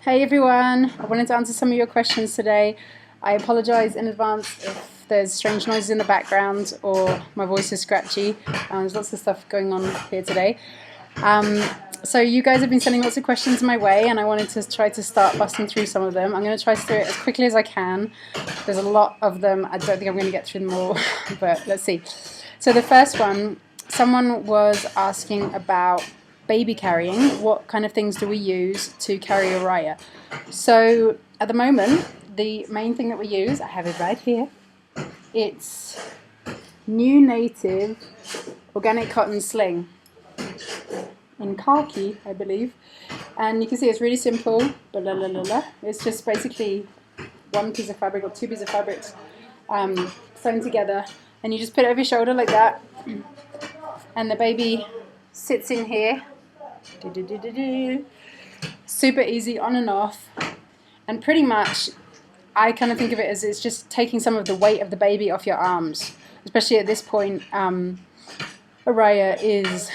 Hey everyone, I wanted to answer some of your questions today. I apologize in advance if there's strange noises in the background or my voice is scratchy. There's lots of stuff going on here today. So you guys have been sending lots of questions my way and I wanted to try to start busting through some of them. I'm going to try to do it as quickly as I can. There's a lot of them. I don't think I'm going to get through them all, but let's see. So the first one, someone was asking about baby carrying. What kind of things do we use to carry Uriah? So at the moment, the main thing that we use, I have it right here, it's New Native Organic Cotton Sling in khaki, I believe. And you can see it's really simple. It's just basically one piece of fabric or two pieces of fabric sewn together, and you just put it over your shoulder like that, and the baby sits in here. Super easy on and off, and pretty much I kind of think of it as it's just taking some of the weight of the baby off your arms, especially at this point. Uriah is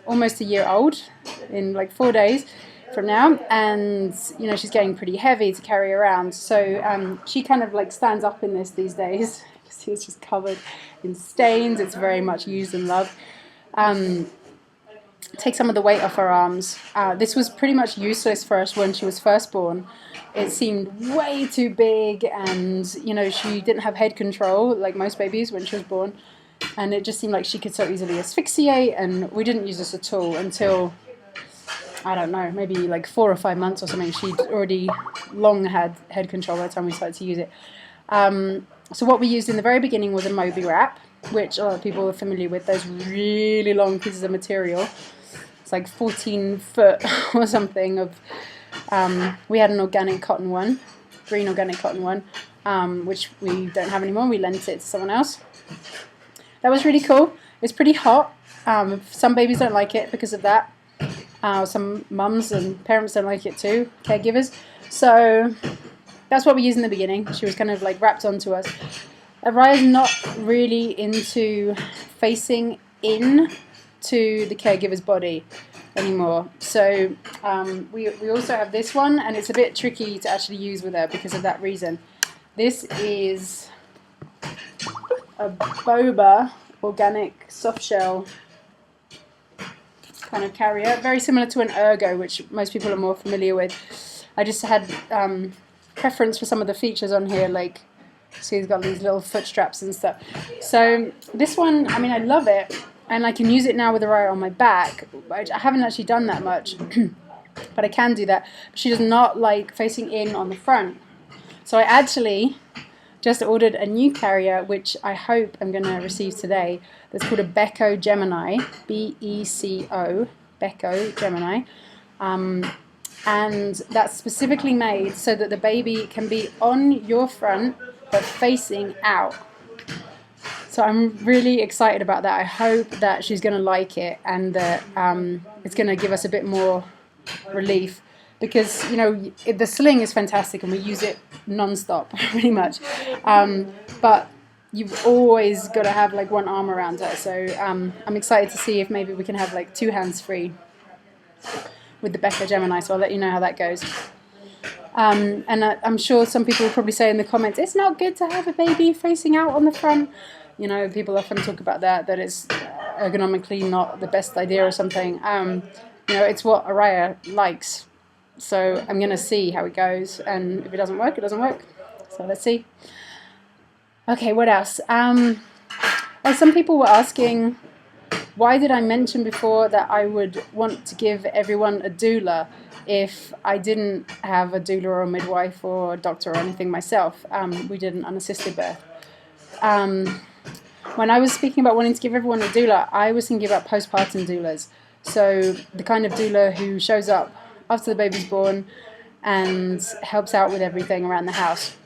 almost a year old in like 4 days from now, and you know she's getting pretty heavy to carry around, so she kind of like stands up in this these days. You see it's just covered in stains. It's very much used and loved. Take some of the weight off her arms. This was pretty much useless for us when she was first born. It seemed way too big, and you know she didn't have head control like most babies when she was born, and it just seemed like she could so easily asphyxiate, and we didn't use this at all until, I don't know, maybe like 4 or 5 months or something. She'd already long had head control by the time we started to use it. So what we used in the very beginning was a Moby wrap, which a lot of people are familiar with. Those really long pieces of material. It's like 14 foot or something of, we had an organic cotton one, green organic cotton one, which we don't have anymore. We lent it to someone else. That was really cool. It's pretty hot. Some babies don't like it because of that. Some mums and parents don't like it too, caregivers. So that's what we used in the beginning. She was kind of like wrapped onto us. Uriah's not really into facing in to the caregiver's body anymore. So we also have this one, and it's a bit tricky to actually use with her because of that reason. This is a boba organic soft shell kind of carrier, very similar to an ergo, which most people are more familiar with. I just had preference for some of the features on here, like see it's got these little foot straps and stuff. So this one, I mean, I love it, and I can use it now with Uriah on my back. I haven't actually done that much, but I can do that. She does not like facing in on the front. So I actually just ordered a new carrier, which I hope I'm going to receive today. That's called a Becco Gemini, B-E-C-O, Becco Gemini. And that's specifically made so that the baby can be on your front, but facing out. So I'm really excited about that. I hope that she's going to like it, and that it's going to give us a bit more relief, because you know the sling is fantastic and we use it non-stop pretty much, but you've always got to have like one arm around her. So I'm excited to see if maybe we can have like 2 hands free with the Becco Gemini, so I'll let you know how that goes. And I'm sure some people will probably say in the comments, it's not good to have a baby facing out on the front. You know, people often talk about that it's ergonomically not the best idea or something. You know, it's what Uriah likes. So I'm going to see how it goes, and if it doesn't work, it doesn't work. So let's see. Okay, what else? Some people were asking, why did I mention before that I would want to give everyone a doula if I didn't have a doula or a midwife or a doctor or anything myself? We did an unassisted birth. When I was speaking about wanting to give everyone a doula, I was thinking about postpartum doulas. So the kind of doula who shows up after the baby's born and helps out with everything around the house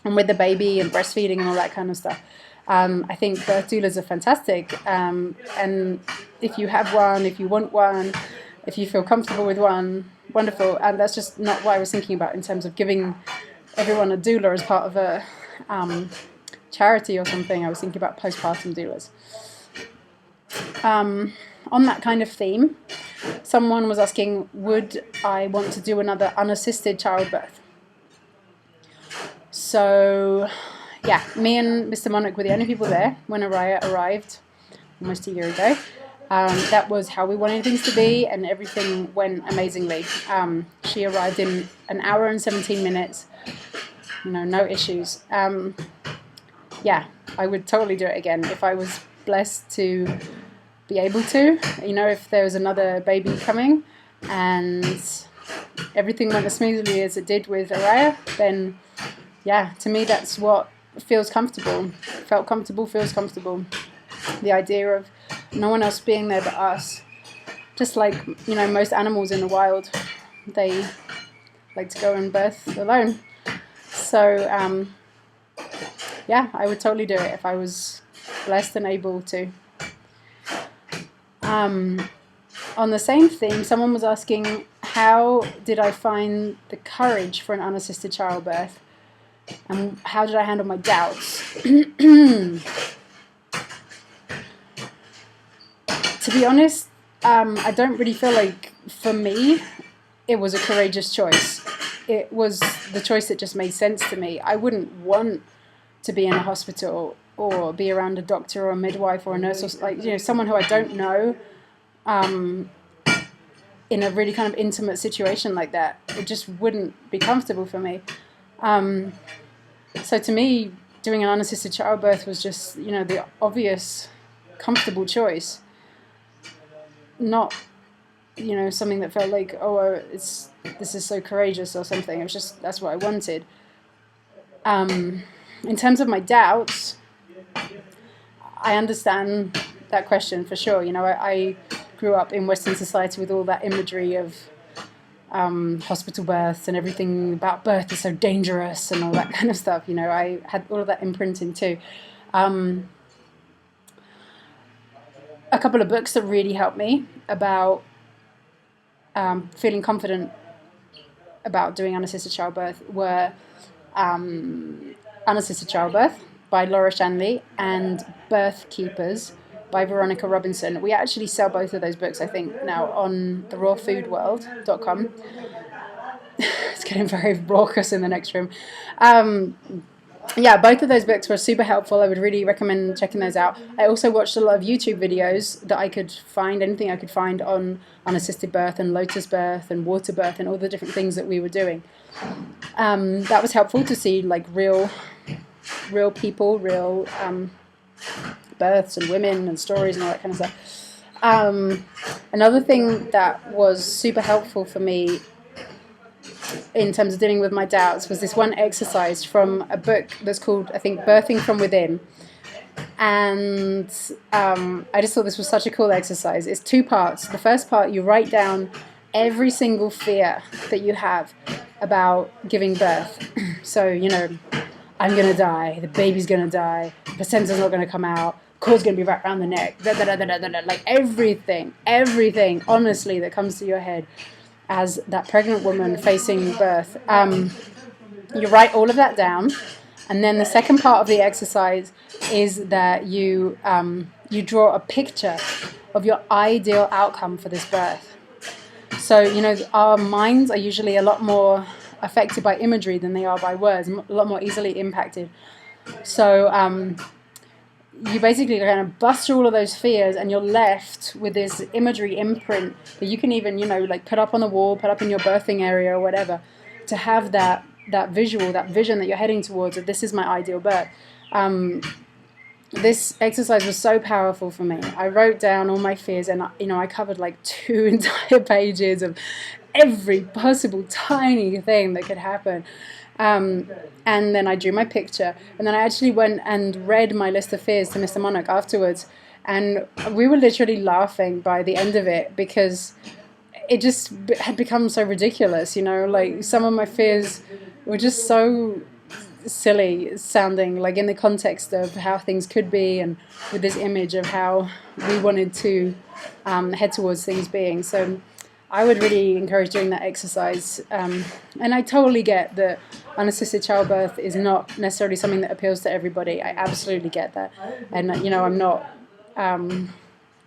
and with the baby and breastfeeding and all that kind of stuff. I think birth doulas are fantastic, and if you have one, if you want one, if you feel comfortable with one, wonderful. And that's just not what I was thinking about in terms of giving everyone a doula as part of a charity or something. I was thinking about postpartum doulas. On that kind of theme, someone was asking, would I want to do another unassisted childbirth? So, yeah, me and Mr. Monarch were the only people there when Araya arrived almost a year ago. That was how we wanted things to be, and everything went amazingly. She arrived in an hour and 17 minutes, no issues. Yeah, I would totally do it again if I was blessed to be able to. If there was another baby coming and everything went as smoothly as it did with Araya, then yeah, to me that's what feels comfortable. Felt comfortable, feels comfortable. The idea of no one else being there but us. Just like, most animals in the wild, they like to go and birth alone. So, yeah, I would totally do it if I was blessed and able to. On the same theme, someone was asking, how did I find the courage for an unassisted childbirth? And how did I handle my doubts? To be honest, I don't really feel like, for me, it was a courageous choice. It was the choice that just made sense to me. I wouldn't want to be in a hospital or be around a doctor or a midwife or a nurse or someone who I don't know in a really kind of intimate situation like that. It just wouldn't be comfortable for me. So to me, doing an unassisted childbirth was just, the obvious, comfortable choice. Not, something that felt like, this is so courageous or something. It was just, that's what I wanted. In terms of my doubts, I understand that question for sure. I grew up in Western society with all that imagery of hospital births and everything about birth is so dangerous and all that kind of stuff. I had all of that imprinting too. A couple of books that really helped me about feeling confident about doing unassisted childbirth were Unassisted Childbirth by Laura Shanley and Birth Keepers by Veronica Robinson. We actually sell both of those books, I think, now on the rawfoodworld.com. It's getting very raucous in the next room. Yeah, both of those books were super helpful. I would really recommend checking those out. I also watched a lot of YouTube videos that I could find, anything I could find on unassisted birth and lotus birth and water birth and all the different things that we were doing. That was helpful to see like real people, real births and women and stories and all that kind of stuff. Another thing that was super helpful for me in terms of dealing with my doubts was this one exercise from a book that's called, I think, Birthing from Within. And I just thought this was such a cool exercise. It's 2 parts. The first part, you write down every single fear that you have about giving birth. So, I'm going to die, the baby's going to die, the placenta's not going to come out, cord's going to be wrapped around the neck, like everything, honestly, that comes to your head as that pregnant woman facing birth. You write all of that down, and then the second part of the exercise is that you draw a picture of your ideal outcome for this birth. So, our minds are usually a lot more affected by imagery than they are by words, a lot more easily impacted. So you basically kind of bust through all of those fears, and you're left with this imagery imprint that you can even, like put up on the wall, put up in your birthing area or whatever, to have that visual, that vision that you're heading towards, that this is my ideal birth. This exercise was so powerful for me. I wrote down all my fears, and I covered like 2 entire pages of every possible tiny thing that could happen. And then I drew my picture, and then I actually went and read my list of fears to Mr. Monarch afterwards, and we were literally laughing by the end of it because it just had become so ridiculous, like some of my fears were just so silly sounding, like in the context of how things could be and with this image of how we wanted to head towards things being. So I would really encourage doing that exercise. And I totally get that unassisted childbirth is not necessarily something that appeals to everybody. I absolutely get that. And, I'm not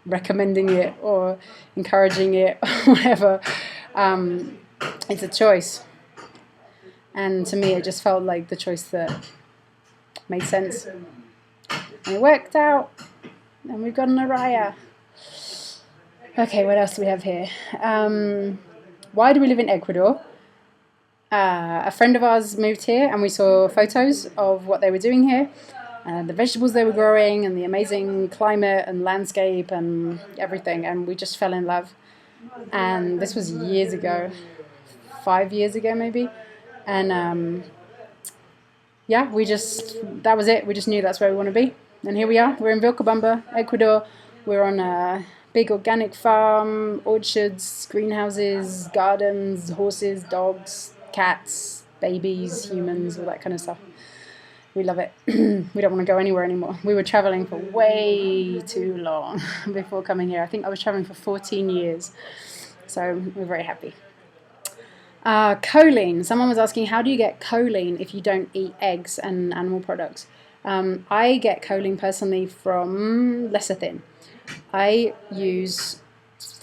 recommending it or encouraging it or whatever. It's a choice. And to me, it just felt like the choice that made sense. And it worked out. And we've got an Araya. Okay, what else do we have here? Why do we live in Ecuador? A friend of ours moved here and we saw photos of what they were doing here. The vegetables they were growing and the amazing climate and landscape and everything. And we just fell in love. And this was years ago. 5 years ago maybe. And yeah, that was it. We just knew that's where we want to be. And here we are. We're in Vilcabamba, Ecuador. We're on a big organic farm, orchards, greenhouses, gardens, horses, dogs, cats, babies, humans, all that kind of stuff. We love it. We don't want to go anywhere anymore. We were traveling for way too long before coming here. I think I was traveling for 14 years. So we're very happy. Choline. Someone was asking, how do you get choline if you don't eat eggs and animal products? I get choline personally from lecithin. I use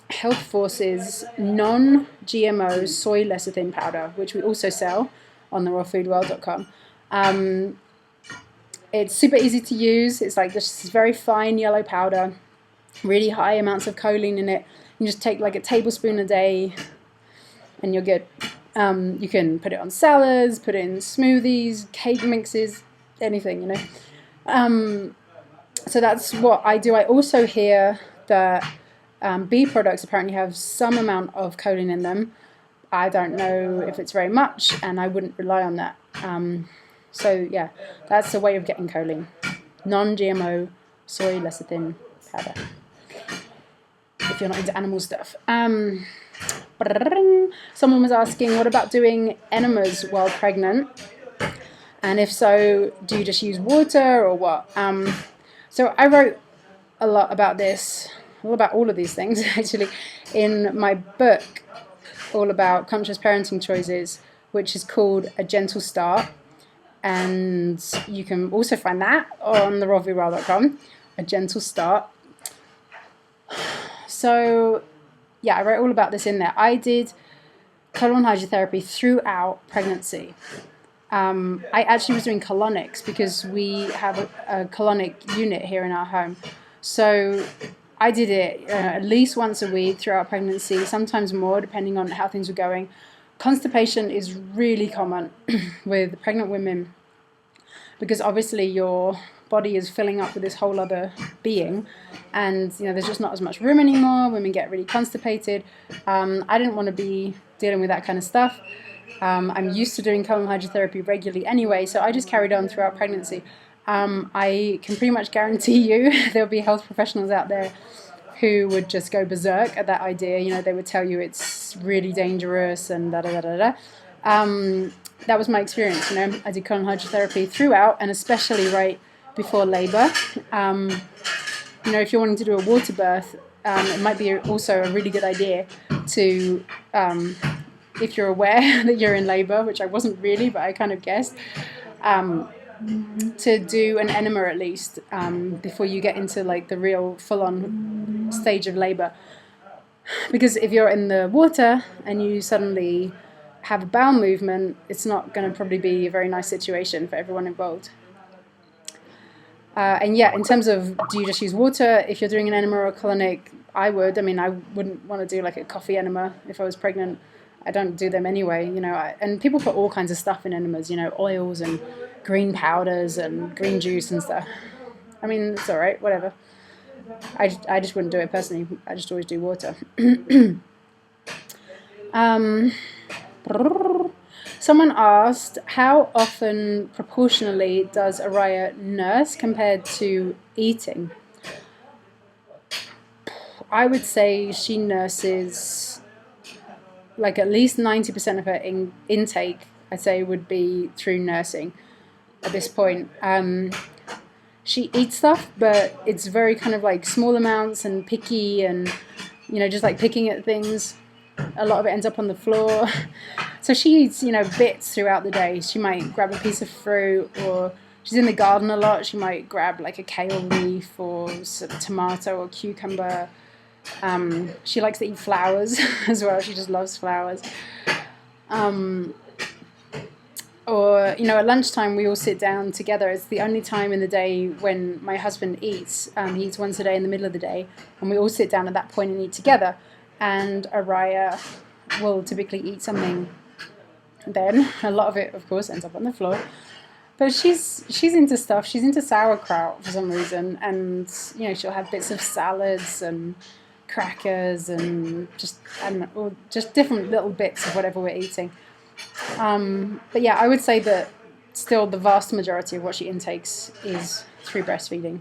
Health Force's non-GMO soy lecithin powder, which we also sell on the rawfoodworld.com. It's super easy to use. It's like this very fine yellow powder, really high amounts of choline in it. You just take like a tablespoon a day and you're good. You can put it on salads, put it in smoothies, cake mixes, anything, you know. So that's what I do. I also hear that bee products apparently have some amount of choline in them. I don't know if it's very much, and I wouldn't rely on that. So yeah, that's a way of getting choline. Non-GMO soy lecithin powder. If you're not into animal stuff. Someone was asking, what about doing enemas while pregnant? And if so, do you just use water or what? So I wrote a lot about this, all about all of these things actually, in my book, all about conscious parenting choices, which is called A Gentle Start. And you can also find that on the rawfoodworld.com, A Gentle Start. So yeah, I wrote all about this in there. I did colon hydrotherapy throughout pregnancy. I actually was doing colonics because we have a colonic unit here in our home. So I did it at least once a week throughout pregnancy, sometimes more depending on how things were going. Constipation is really common with pregnant women because obviously your body is filling up with this whole other being, and you know there's just not as much room anymore. Women get really constipated. I didn't want to be dealing with that kind of stuff. I'm used to doing colon hydrotherapy regularly anyway, so I just carried on throughout pregnancy. I can pretty much guarantee you there'll be health professionals out there who would just go berserk at that idea. You know, they would tell you it's really dangerous and da-da-da-da-da. That was my experience, you know. I did colon hydrotherapy throughout, and especially right before labor. You know, if you're wanting to do a water birth, it might be also a really good idea to, if you're aware that you're in labor, which I wasn't really, but I kind of guessed, to do an enema at least before you get into like the real full-on stage of labor. Because if you're in the water and you suddenly have a bowel movement, it's not going to probably be a very nice situation for everyone involved. And yeah, in terms of do you just use water if you're doing an enema or a colonic, I would. I mean, I wouldn't want to do like a coffee enema if I was pregnant. I don't do them anyway, you know. And people put all kinds of stuff in enemas, you know, oils and green powders and green juice and stuff. I mean, it's all right, whatever. I just wouldn't do it personally. I just always do water. Someone asked, how often proportionally does Araya nurse compared to eating? I would say she nurses, like at least 90% of her intake, I'd say, would be through nursing at this point. She eats stuff, but it's very kind of like small amounts and picky and, you know, just like picking at things. A lot of it ends up on the floor. So she eats, you know, bits throughout the day. She might grab a piece of fruit or she's in the garden a lot. She might grab like a kale leaf or some tomato or cucumber. She likes to eat flowers as well. She just loves flowers. Or, you know, at lunchtime we all sit down together. It's the only time in the day when my husband eats. He eats once a day in the middle of the day, and we all sit down at that point and eat together. And Araya will typically eat something then. A lot of it, of course, ends up on the floor. But she's into stuff. She's into sauerkraut for some reason, and you know, she'll have bits of salads and crackers and just, I don't know, or just different little bits of whatever we're eating. But yeah, I would say that still the vast majority of what she intakes is through breastfeeding.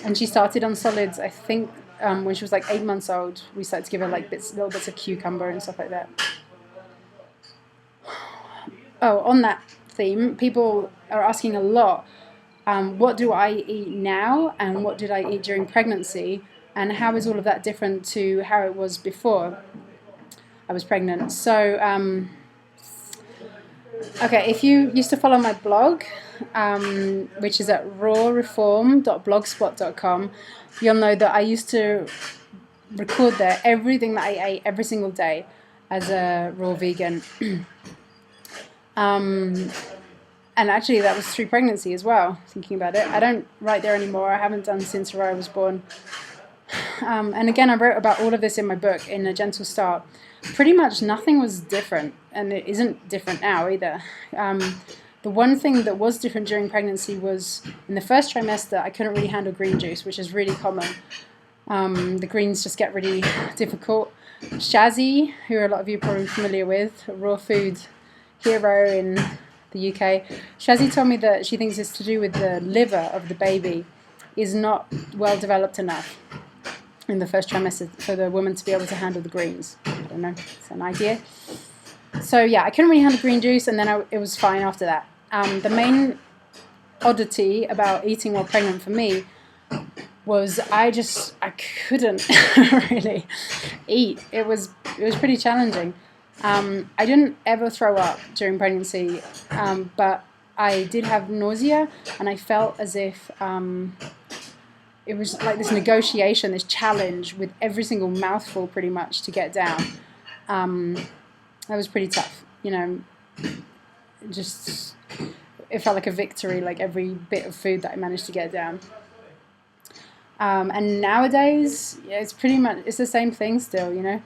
And she started on solids, I think, when she was like 8 months old. We started to give her like little bits of cucumber and stuff like that. Oh, on that theme, people are asking a lot, what do I eat now and what did I eat during pregnancy, and how is all of that different to how it was before I was pregnant? So, okay, if you used to follow my blog, which is at rawreform.blogspot.com, you'll know that I used to record there everything that I ate every single day as a raw vegan. And actually that was through pregnancy as well, thinking about it. I don't write there anymore. I haven't done since Araya was born. And again, I wrote about all of this in my book, In a Gentle Start. Pretty much nothing was different, and it isn't different now either. The one thing that was different during pregnancy was in the first trimester, I couldn't really handle green juice, which is really common. The greens just get really difficult. Shazzy, who a lot of you are probably familiar with, a raw food hero in the UK, Shazzy told me that she thinks it's to do with the liver of the baby is not well developed enough in the first trimester for the woman to be able to handle the greens. I don't know, it's an idea. So yeah, I couldn't really handle green juice, and then it was fine after that. The main oddity about eating while pregnant for me was I couldn't really eat. It was pretty challenging. I didn't ever throw up during pregnancy, but I did have nausea, and I felt as if it was like this negotiation, this challenge with every single mouthful pretty much to get down. That was pretty tough, you know, just, it felt like a victory, like every bit of food that I managed to get down. And nowadays, yeah, it's pretty much, it's the same thing still, you know.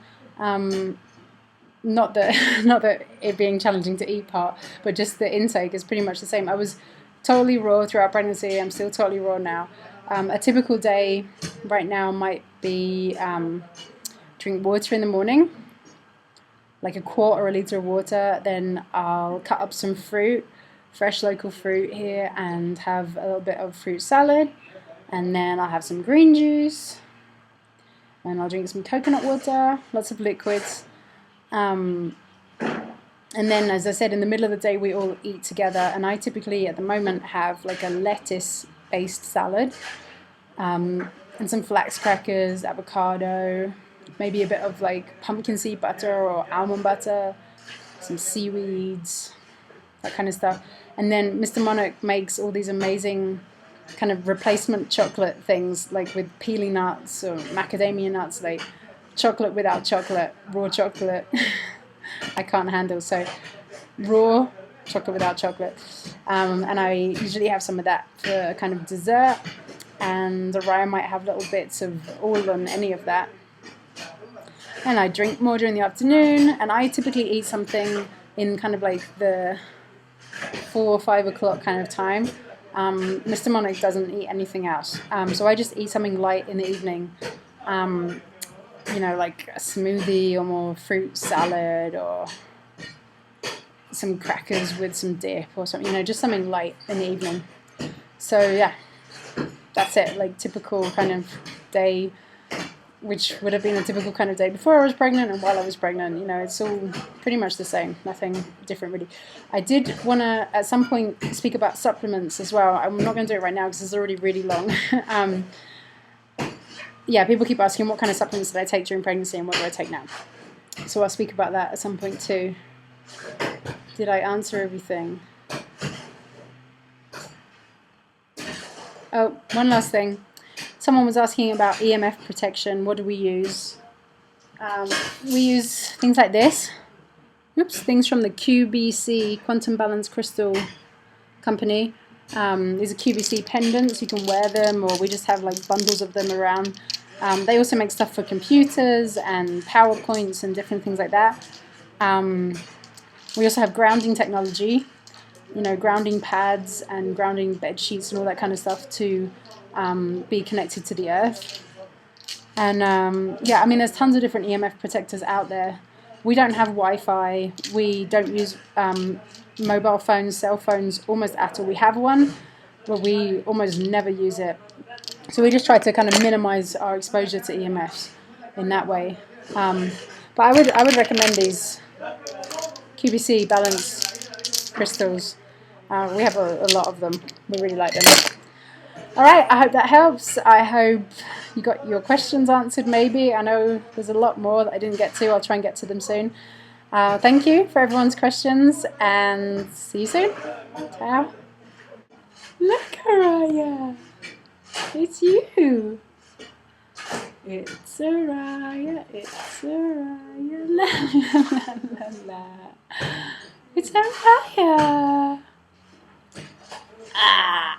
Not that it being challenging to eat part, but just the intake is pretty much the same. I was totally raw throughout pregnancy. I'm still totally raw now. A typical day right now might be drink water in the morning, like a quart or a litre of water. Then I'll cut up some fruit, fresh local fruit here, and have a little bit of fruit salad. And then I'll have some green juice. And I'll drink some coconut water, lots of liquids. And then, as I said, in the middle of the day, we all eat together. And I typically, at the moment, have like a lettuce-based salad, and some flax crackers, avocado, maybe a bit of like pumpkin seed butter or almond butter, some seaweeds, that kind of stuff. And then Mr. Monarch makes all these amazing kind of replacement chocolate things, like with peely nuts or macadamia nuts, like chocolate without chocolate, raw chocolate. I can't handle, so raw chocolate without chocolate. And I usually have some of that for kind of dessert, and Araya might have little bits of all on any of that. And I drink more during the afternoon, and I typically eat something in kind of like the 4 or 5 o'clock kind of time. Mr. Monarch doesn't eat anything else, so I just eat something light in the evening. You know, like a smoothie or more fruit salad or some crackers with some dip or something, you know, just something light in the evening. So yeah, that's it, like typical kind of day, which would have been a typical kind of day before I was pregnant and while I was pregnant. You know, it's all pretty much the same, nothing different really. I did want to at some point speak about supplements as well. I'm not going to do it right now because it's already really long. Yeah, people keep asking what kind of supplements did I take during pregnancy and what do I take now. So I'll speak about that at some point too. Did I answer everything? Oh, one last thing. Someone was asking about EMF protection. What do we use? We use things like this. Oops, things from the QBC, Quantum Balance Crystal Company. These are QVC pendants. You can wear them, or we just have like bundles of them around. They also make stuff for computers and PowerPoints and different things like that. We also have grounding technology, you know, grounding pads and grounding bed sheets and all that kind of stuff to be connected to the earth. And yeah, I mean, there's tons of different EMF protectors out there. We don't have Wi-Fi. We don't use mobile phones, cell phones almost at all. We have one, but we almost never use it. So we just try to kind of minimize our exposure to EMFs in that way. But I would recommend these QVC balance crystals. We have a lot of them. We really like them. All right, I hope that helps. I hope you got your questions answered maybe. I know there's a lot more that I didn't get to. I'll try and get to them soon. Thank you for everyone's questions, and see you soon. Ciao. Look, Araya. It's you. It's Araya. It's Araya. La la la la. It's Araya. Ah.